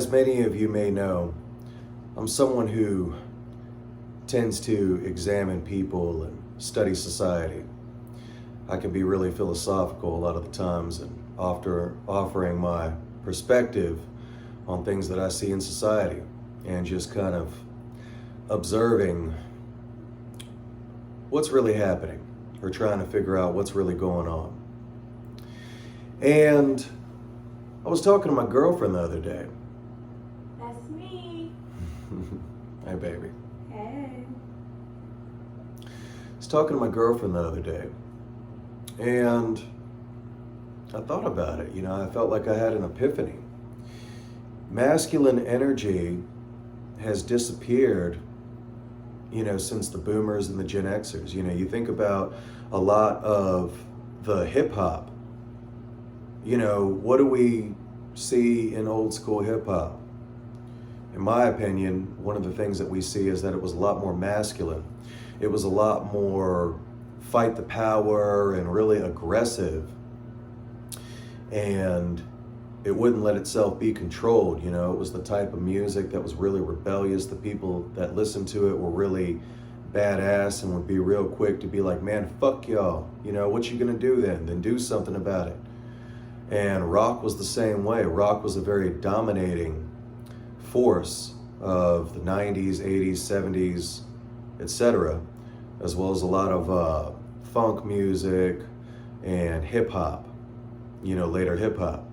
As many of you may know, I'm someone who tends to examine people and study society. I can be really philosophical a lot of the times, and after offering my perspective on things that I see in society and just kind of observing what's really happening or trying to figure out what's really going on. And I was talking to my girlfriend the other day. That's me. Hey, baby. Hey. I was talking to my girlfriend the other day, and I thought about it. I felt like I had an epiphany. Masculine energy has disappeared, since the boomers and the Gen Xers. You think about a lot of the hip hop. What do we see in old school hip hop? In my opinion, one of the things that we see is that it was a lot more masculine. It was a lot more fight the power and really aggressive. And it wouldn't let itself be controlled. It was the type of music that was really rebellious. The people that listened to it were really badass and would be real quick to be like, man, fuck y'all. What you gonna do then? Then do something about it. And rock was the same way. Rock was a very dominating force of the 90s, 80s, 70s, etc., as well as a lot of funk music and hip hop, later hip hop.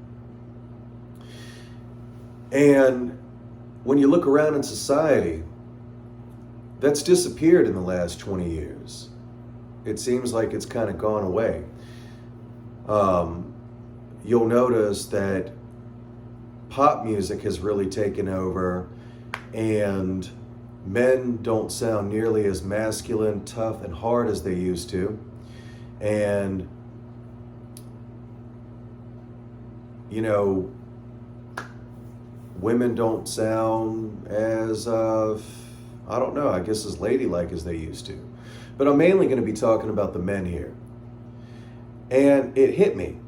And when you look around in society, that's disappeared in the last 20 years. It seems like it's kind of gone away. You'll notice that pop music has really taken over, and men don't sound nearly as masculine, tough, and hard as they used to. And, women don't sound as, I guess as ladylike as they used to. But I'm mainly going to be talking about the men here. And it hit me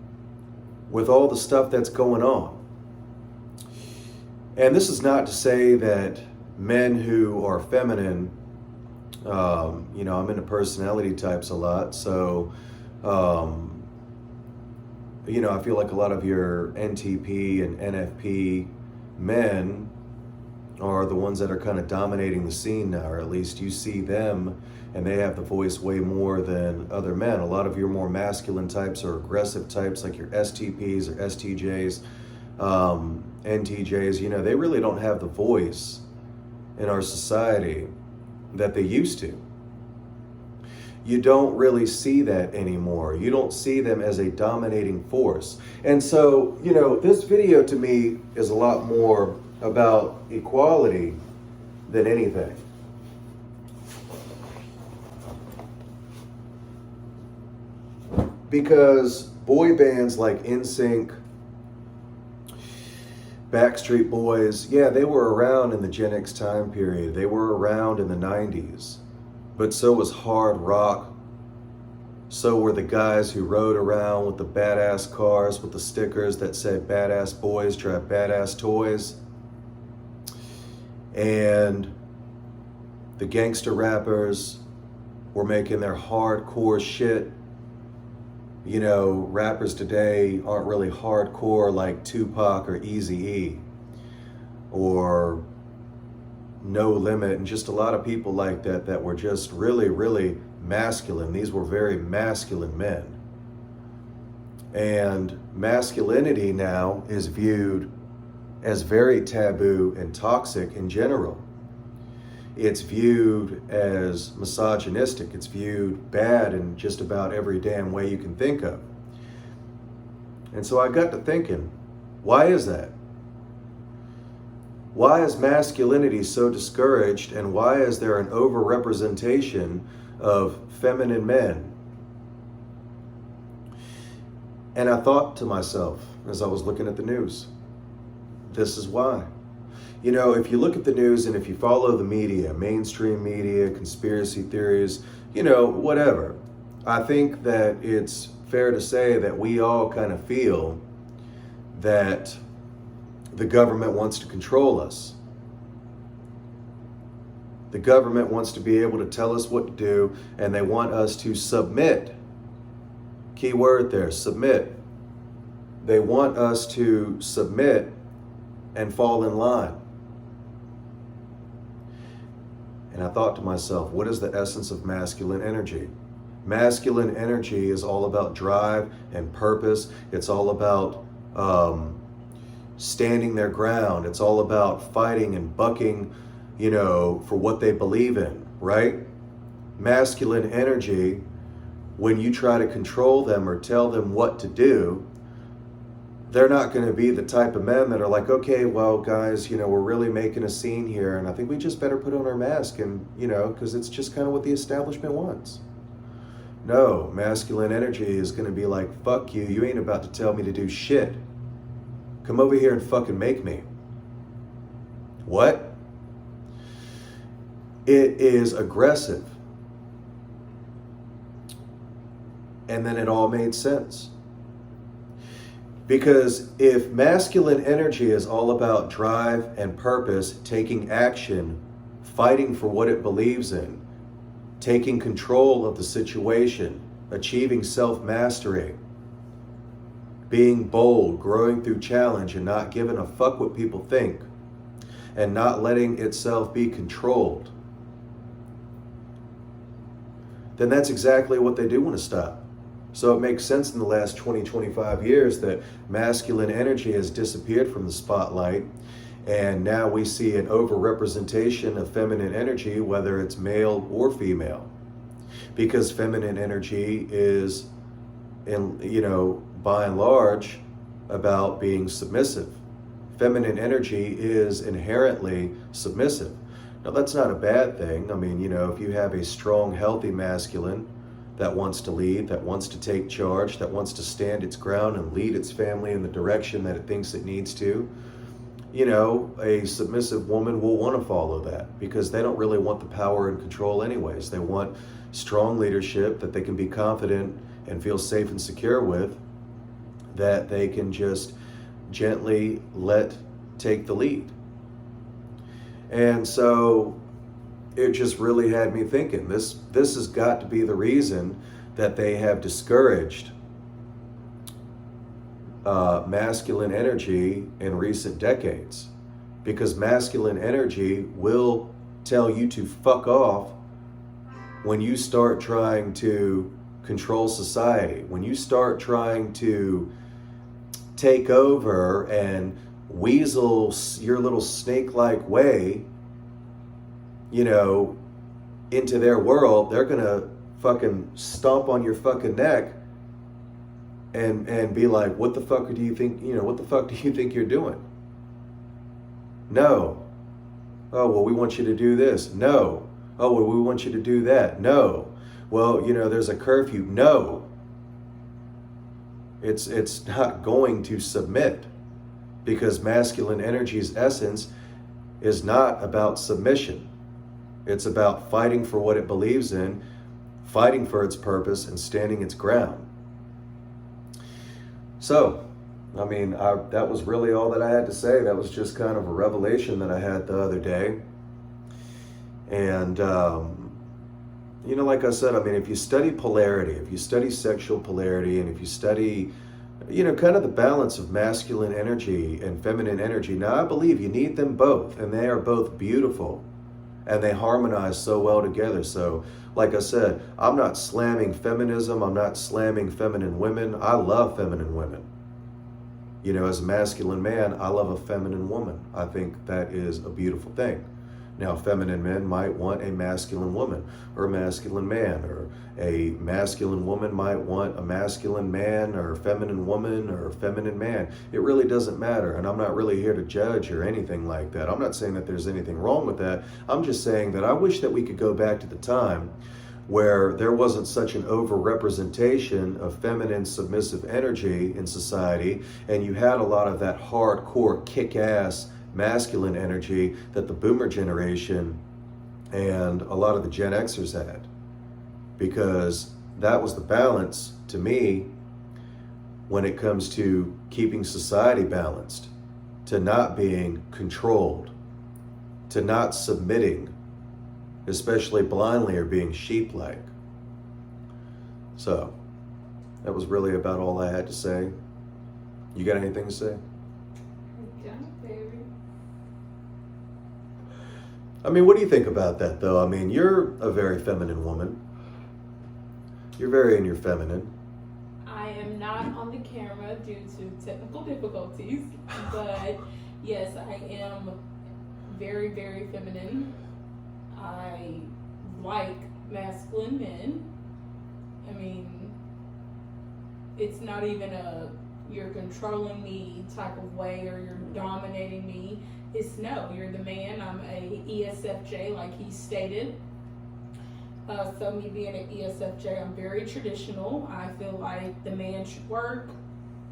with all the stuff that's going on. And this is not to say that men who are feminine, I'm into personality types a lot, so, I feel like a lot of your NTP and NFP men are the ones that are kind of dominating the scene now, or at least you see them and they have the voice way more than other men. A lot of your more masculine types or aggressive types, like your STPs or STJs, NTJs, they really don't have the voice in our society that they used to. You don't really see that anymore. You don't see them as a dominating force. And so, this video to me is a lot more about equality than anything. Because boy bands like NSYNC, Backstreet Boys, yeah, they were around in the Gen X time period. They were around in the 90s. But so was hard rock. So were the guys who rode around with the badass cars with the stickers that said badass boys drive badass toys. And the gangster rappers were making their hardcore shit. Rappers today aren't really hardcore like Tupac or Eazy-E or No Limit, and just a lot of people like that were just really, really masculine. These were very masculine men. And masculinity now is viewed as very taboo and toxic in general. It's viewed as misogynistic. It's viewed bad in just about every damn way you can think of. And so I got to thinking, why is that? Why is masculinity so discouraged, and why is there an overrepresentation of feminine men? And I thought to myself as I was looking at the news, this is why. If you look at the news and if you follow the media, mainstream media, conspiracy theories, whatever, I think that it's fair to say that we all kind of feel that the government wants to control us. The government wants to be able to tell us what to do, and they want us to submit. Key word there, submit. They want us to submit and fall in line. And I thought to myself, what is the essence of masculine energy? Masculine energy is all about drive and purpose. It's all about standing their ground. It's all about fighting and bucking, for what they believe in, right? Masculine energy, when you try to control them or tell them what to do, they're not going to be the type of men that are like, okay, well, guys, we're really making a scene here, and I think we just better put on our mask and, because it's just kind of what the establishment wants. No, masculine energy is going to be like, fuck you, you ain't about to tell me to do shit. Come over here and fucking make me. What? It is aggressive. And then it all made sense. Because if masculine energy is all about drive and purpose, taking action, fighting for what it believes in, taking control of the situation, achieving self-mastery, being bold, growing through challenge, and not giving a fuck what people think, and not letting itself be controlled, then that's exactly what they do want to stop. So it makes sense in the last 20, 25 years that masculine energy has disappeared from the spotlight, and now we see an overrepresentation of feminine energy, whether it's male or female, because feminine energy is, by and large, about being submissive. Feminine energy is inherently submissive. Now, that's not a bad thing. I mean, if you have a strong, healthy masculine that wants to lead, that wants to take charge, that wants to stand its ground and lead its family in the direction that it thinks it needs to, a submissive woman will want to follow that, because they don't really want the power and control anyways. They want strong leadership that they can be confident and feel safe and secure with, that they can just gently let take the lead. And so it just really had me thinking, this has got to be the reason that they have discouraged masculine energy in recent decades, because masculine energy will tell you to fuck off when you start trying to control society, when you start trying to take over and weasel your little snake-like way, into their world. They're gonna fucking stomp on your fucking neck and be like, what the fuck do you think, what the fuck do you think you're doing? No. Oh, well, we want you to do this. No. Oh, well, we want you to do that. No. Well, there's a curfew. No. It's not going to submit, because masculine energy's essence is not about submission. It's about fighting for what it believes in, fighting for its purpose, and standing its ground. So, that was really all that I had to say. That was just kind of a revelation that I had the other day. And, like I said, if you study polarity, if you study sexual polarity, and if you study, kind of the balance of masculine energy and feminine energy, now I believe you need them both, and they are both beautiful, and they harmonize so well together. So, like I said, I'm not slamming feminism. I'm not slamming feminine women. I love feminine women. As a masculine man, I love a feminine woman. I think that is a beautiful thing. Now, feminine men might want a masculine woman or a masculine man, or a masculine woman might want a masculine man, or a feminine woman or a feminine man. It really doesn't matter, and I'm not really here to judge or anything like that. I'm not saying that there's anything wrong with that. I'm just saying that I wish that we could go back to the time where there wasn't such an overrepresentation of feminine submissive energy in society, and you had a lot of that hardcore kick-ass masculine energy that the boomer generation and a lot of the Gen Xers had, because that was the balance to me when it comes to keeping society balanced, to not being controlled, to not submitting, especially blindly or being sheep-like. So, that was really about all I had to say. You got anything to say? Yeah, baby. I mean, what do you think about that, though? I mean, you're a very feminine woman. You're very in your feminine. I am not on the camera due to technical difficulties, but yes, I am very, very feminine. I like masculine men. I mean, it's not even a you're controlling me type of way or you're dominating me. It's no, you're the man. I'm a ESFJ, like he stated. So me being an ESFJ, I'm very traditional. I feel like the man should work,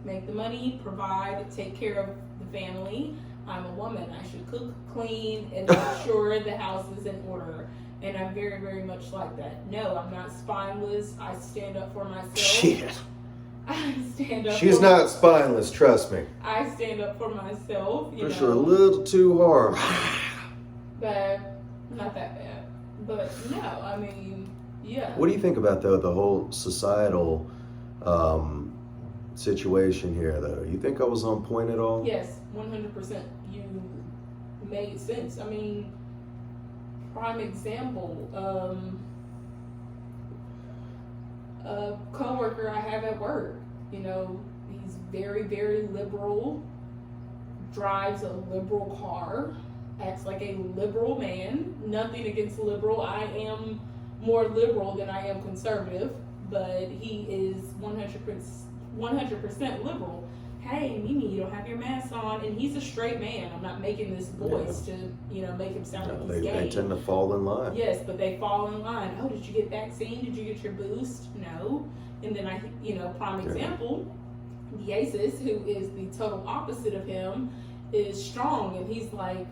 make the money, provide, take care of the family. I'm a woman. I should cook, clean, and make sure the house is in order. And I'm very, very much like that. No, I'm not spineless. I stand up for myself. Shit. I stand up. She's not spineless, trust me. I stand up for myself. You Push know, her a little too hard. but not that bad. But no, I mean, yeah. What do you think about, though, the whole societal situation here, though? You think I was on point at all? Yes, 100%. You made sense. I mean, prime example, a coworker I have at work, you know, he's very, very liberal, drives a liberal car, acts like a liberal man. Nothing against liberal. I am more liberal than I am conservative, but he is 100% liberal. Hey, Mimi, you don't have your mask on, and he's a straight man. I'm not making this voice to, make him sound like he's gay. They tend to fall in line. Yes, but they fall in line. Oh, did you get vaccine? Did you get your boost? No. And then prime example, Demonizes, who is the total opposite of him, is strong, and he's like,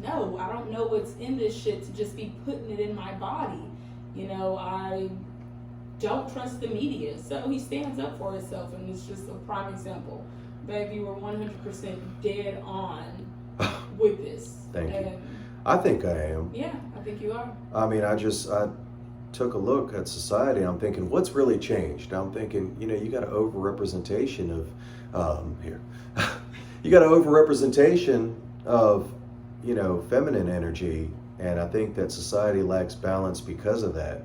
no, I don't know what's in this shit to just be putting it in my body. I don't trust the media. So he stands up for himself, and it's just a prime example. Babe, you were 100% dead on with this. Thank you. I think I am. Yeah, I think you are. I mean, I took a look at society. I'm thinking, what's really changed? I'm thinking, you got an overrepresentation of, you got an overrepresentation of, feminine energy. And I think that society lacks balance because of that.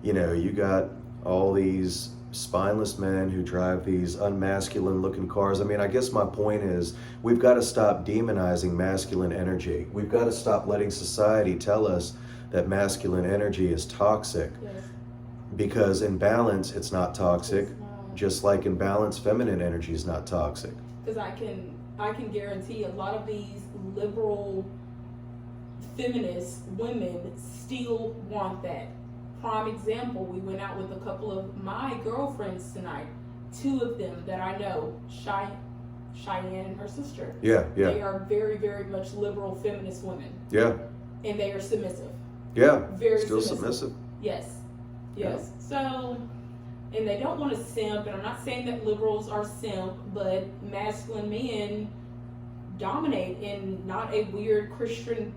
You got all these spineless men who drive these unmasculine looking cars. I mean, I guess my point is we've got to stop demonizing masculine energy. We've got to stop letting society tell us that masculine energy is toxic. Yes. Because in balance, it's not toxic. It's not. Just like in balance, feminine energy is not toxic. Because I can guarantee a lot of these liberal feminist women still want that. Prime example, we went out with a couple of my girlfriends tonight. 2 of them that I know, Cheyenne and her sister. Yeah. They are very, very much liberal feminist women. Yeah. And they are submissive. Yeah. Very Still submissive. Yes. So, and they don't want to simp, and I'm not saying that liberals are simp, but masculine men dominate in not a weird Christian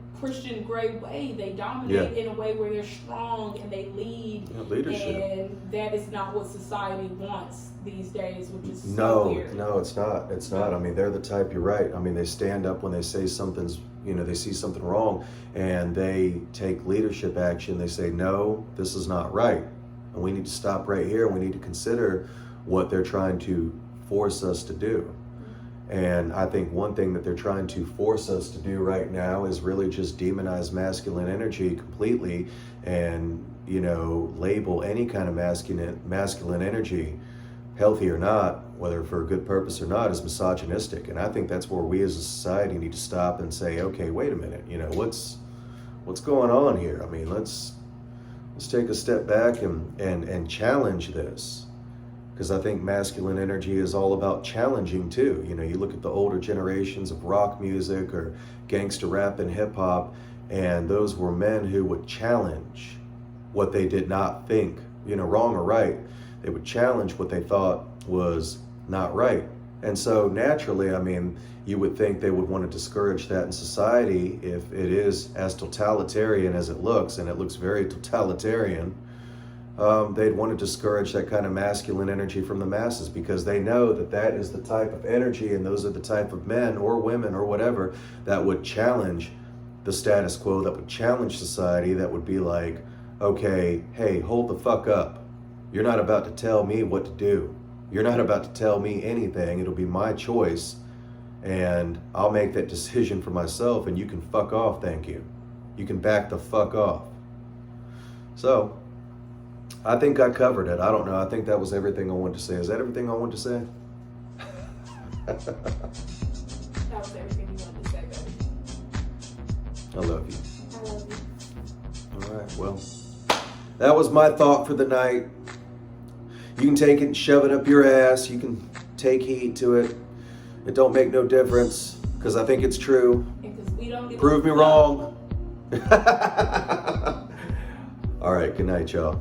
gray way. They dominate in a way where they're strong and they lead. Leadership. And that is not what society wants these days, which is No, so weird. no, it's not. It's not. I mean, they're the type, you're right. I mean, they stand up when they say something's, they see something wrong, and they take leadership action. They say, no, this is not right. And we need to stop right here. We need to consider what they're trying to force us to do. And I think one thing that they're trying to force us to do right now is really just demonize masculine energy completely and, label any kind of masculine energy, healthy or not, whether for a good purpose or not, as misogynistic. And I think that's where we as a society need to stop and say, okay, wait a minute, what's going on here? I mean, let's take a step back and challenge this. Because I think masculine energy is all about challenging too. You look at the older generations of rock music or gangster rap and hip hop, and those were men who would challenge what they did not think, wrong or right. They would challenge what they thought was not right. And so naturally, I mean, you would think they would want to discourage that in society if it is as totalitarian as it looks, and it looks very totalitarian. They'd want to discourage that kind of masculine energy from the masses, because they know that that is the type of energy, and those are the type of men or women or whatever that would challenge the status quo, that would challenge society, that would be like, okay, hey, hold the fuck up. You're not about to tell me what to do. You're not about to tell me anything. It'll be my choice, and I'll make that decision for myself, and you can fuck off, thank you. You can back the fuck off. So, I think I covered it. I don't know. I think that was everything I wanted to say. Is that everything I wanted to say? That was everything you wanted to say, baby. I love you. I love you. All right, well, that was my thought for the night. You can take it and shove it up your ass. You can take heed to it. It don't make no difference, because I think it's true. Because we don't give Prove me a fuck. wrong. All right, good night, y'all.